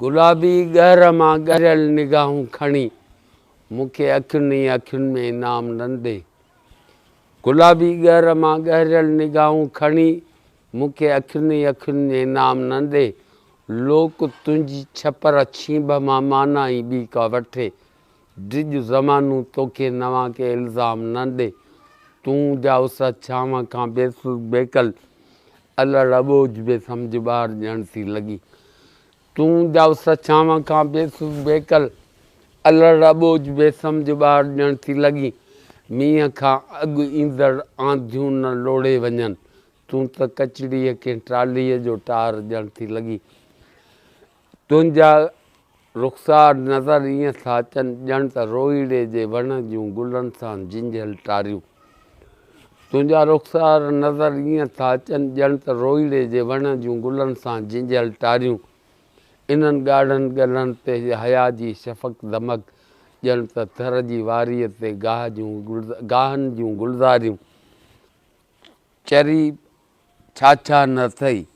गुलाबी ॻहर मां ॻरियल निगाहूं खणी मूंखे अखियुनि अखियुनि में इनाम न ॾे। गुलाबी ॻहर मां ॻरियल निगाहूं खणी मूंखे अखियुनि अखियुनि में इनाम न ॾे। लोक तुंहिंजी छपर छींब मां माना ई ॿी का वठे। डिॼ ज़मानू तोखे नवां के इल्ज़ाम न ॾे। तूं जा उस छांव खां बेसुध बेकल अलड़ अॿोझ बे सम्झ ॿार ॼण थी लॻी। तूं जा उस छांव खां बेसुध बेकल अलड़ अॿोझ बे सम्झ ॿार ॼण थी लॻी। मींहं खां अॻु ईंदड़ आंधियूं न लोड़े वञनि। तूं त कचड़ीअ खे ट्रालीअ जो टार ॼण थी लॻी। तुंहिंजा रुख़सार नज़र ईअं था अचनि ॼण त रोईड़े जे वण जूं गुलनि सां जिंजियल टारियूं। तुंहिंजा रुख़सार नज़र ईअं था अचनि ॼण त रोईड़े जे वण जूं गुलनि सां जिंजियल टारियूं। इन्हनि ॻाढ़नि ॻलनि ते हया जी शफ़क़ दमक ॼण त थर जी वारीअ ते गाहनि जूं गुलज़ारियूं। चरी छा न अथई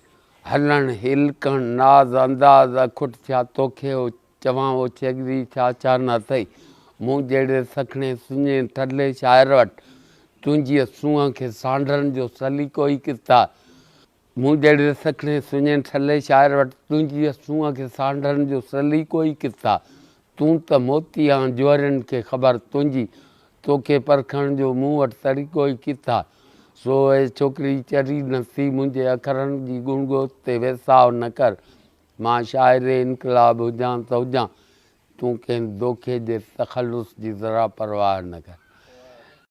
हलण हिलकण नाज़ अंदाज़ अखुट छा तोखे चवां ओछेगिरी छा न अथई। मूं जहिड़े सखणे सुञे थले शाइर वटि तुंहिंजीअ सूंहं खे सांढण जो सलीक़ो ई किथा। मूं जहिड़े सखणे सुञे थले शाइर वटि तुंहिंजीअ सूंहं खे सांढण जो सलीक़ो ई किथा। तूं त मोती आं जुअरियुनि खे ख़बर तुंहिंजी तोखे परखण जो मूं वटि तरीक़ो ई किथा। सो ए छोकिरी चरी न थी मुंहिंजे अखरनि जी गुणगोत ते वेसाव न कर। मां शाइरे इनकलाब हुजां त हुजां तूं कंहिं दोखे जे तख़ल्लुस जी ज़रा परवाह न कर।